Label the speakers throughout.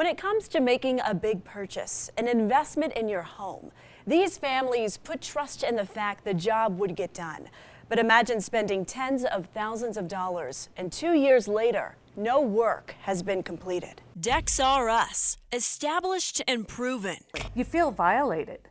Speaker 1: When it comes to making a big purchase, an investment in your home, these families put trust in the fact the job would get done. But imagine spending tens of thousands of dollars, and 2 years later, no work has been completed. Decks are us, established and proven.
Speaker 2: You feel violated.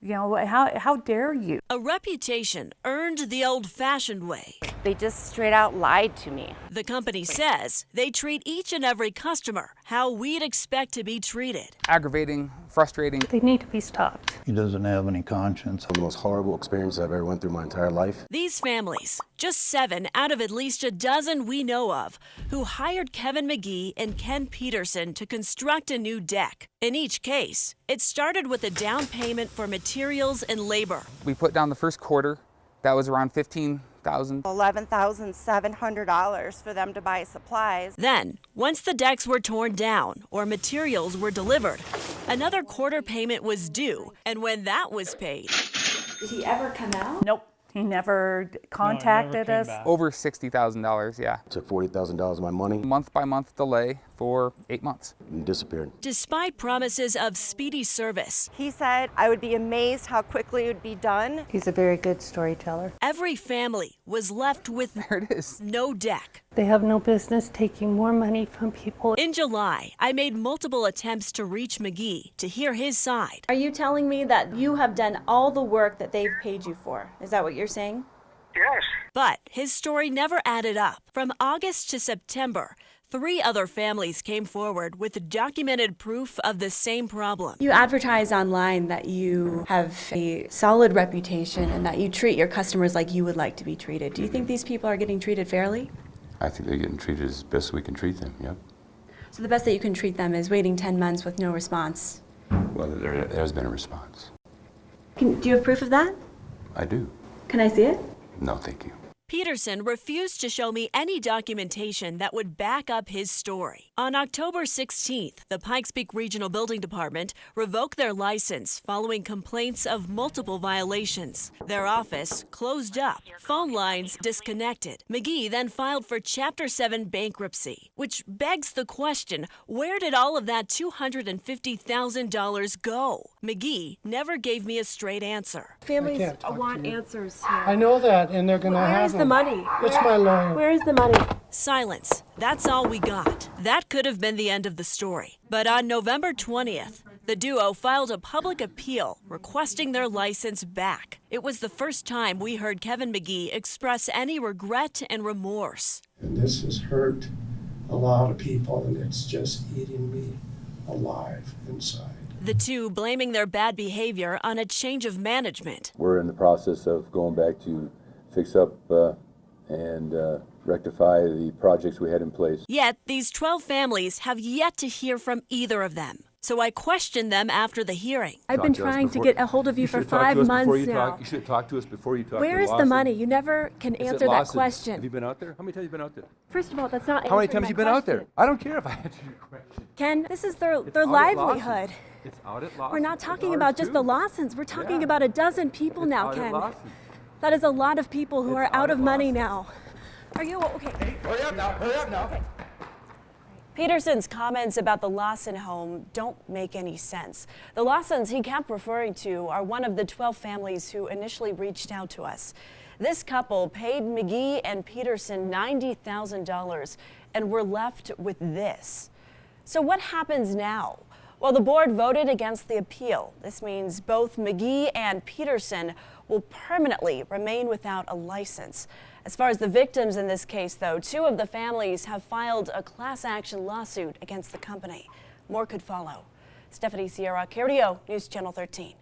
Speaker 2: You know, how dare you?
Speaker 1: A reputation earned the old-fashioned way.
Speaker 3: They just straight out lied to me.
Speaker 1: The company says they treat each and every customer how we'd expect to be treated.
Speaker 4: Aggravating, frustrating.
Speaker 2: They need to be stopped.
Speaker 5: He doesn't have any conscience.
Speaker 6: The most horrible experience I've ever went through my entire life.
Speaker 1: These families, just 7 out of at least a dozen we know of, who hired Kevin McGee and Ken Peterson to construct a new deck. In each case, it started with a down payment for materials and labor.
Speaker 4: We put down the first quarter. That was around $15,000.
Speaker 3: $11,700 for them to buy supplies.
Speaker 1: Then, once the decks were torn down or materials were delivered, another quarter payment was due, and when that was paid.
Speaker 7: Did he ever come out?
Speaker 2: Nope. He never contacted us.
Speaker 4: Over $60,000, yeah.
Speaker 6: Took $40,000 of my money.
Speaker 4: Month by month delay for 8 months.
Speaker 6: And disappeared.
Speaker 1: Despite promises of speedy service,
Speaker 3: He said I would be amazed how quickly it would be done.
Speaker 2: He's a very good storyteller.
Speaker 1: every family was left with
Speaker 4: There it is.
Speaker 1: no deck.
Speaker 2: They have no business taking more money from people.
Speaker 1: In July, I made multiple attempts to reach McGee to hear his side.
Speaker 7: Are you telling me that you have done all the work that they've paid you for? Is that what you're saying?
Speaker 8: Yes.
Speaker 1: But his story never added up. From August to September, 3 other families came forward with documented proof of the same problem.
Speaker 7: You advertise online that you have a solid reputation and that you treat your customers like you would like to be treated. Do you think these people are getting treated fairly?
Speaker 9: I think they're getting treated as best we can treat them, yep.
Speaker 7: So the best that you can treat them is waiting 10 months with no response.
Speaker 9: Well, there's been a response.
Speaker 7: Do you have proof of that?
Speaker 9: I do.
Speaker 7: Can I see it?
Speaker 9: No, thank you.
Speaker 1: Peterson refused to show me any documentation that would back up his story. On October 16th, the Pikes Peak Regional Building Department revoked their license following complaints of multiple violations. Their office closed up, phone lines disconnected. McGee then filed for Chapter 7 bankruptcy, which begs the question, where did all of that $250,000 go? McGee never gave me a straight answer.
Speaker 10: Families want answers here. I know that, and they're going to have them.
Speaker 7: Where's the money?
Speaker 10: It's my lawyer.
Speaker 7: Where is the money?
Speaker 1: Silence. That's all we got. That could have been the end of the story. But on November 20th, the duo filed a public appeal requesting their license back. It was the first time we heard Kevin McGee express any regret and remorse.
Speaker 10: And this has hurt a lot of people, and it's just eating me alive inside.
Speaker 1: The two blaming their bad behavior on a change of management.
Speaker 9: We're in the process of going back to fix up and rectify the projects we had in place.
Speaker 1: Yet, these 12 families have yet to hear from either of them. So I questioned them after the hearing.
Speaker 7: I've been trying to get a hold of you for 5 months now.
Speaker 9: You should talk to us before you talk
Speaker 7: Where is the money? You never can answer that question.
Speaker 9: Have you been out there? How many times have you been out there?
Speaker 7: First of all, that's not
Speaker 9: How many
Speaker 7: answering
Speaker 9: times
Speaker 7: my
Speaker 9: have you been out there?
Speaker 7: question.
Speaker 9: I don't care if I answer your question.
Speaker 7: Ken, this is their
Speaker 9: out at
Speaker 7: livelihood.
Speaker 9: It's out at Lawson.
Speaker 7: We're not talking about just the Lawsons. We're talking
Speaker 9: Yeah.
Speaker 7: about a dozen people
Speaker 9: It's
Speaker 7: now,
Speaker 9: out at
Speaker 7: Ken.
Speaker 9: Lawson.
Speaker 7: That is a lot of people who
Speaker 9: It's
Speaker 7: are
Speaker 9: out
Speaker 7: out
Speaker 9: at
Speaker 7: of money
Speaker 9: Lawson.
Speaker 7: now. Are you okay?
Speaker 9: Hurry up now, hurry up now.
Speaker 1: Peterson's comments about the Lawson home don't make any sense. The Lawsons he kept referring to are one of the 12 families who initially reached out to us. This couple paid McGee and Peterson $90,000 and were left with this. So what happens now? Well, the board voted against the appeal. This means both McGee and Peterson will permanently remain without a license. As far as the victims in this case, though, 2 of the families have filed a class action lawsuit against the company. More could follow. Stephanie Sierra, KRDO News Channel 13.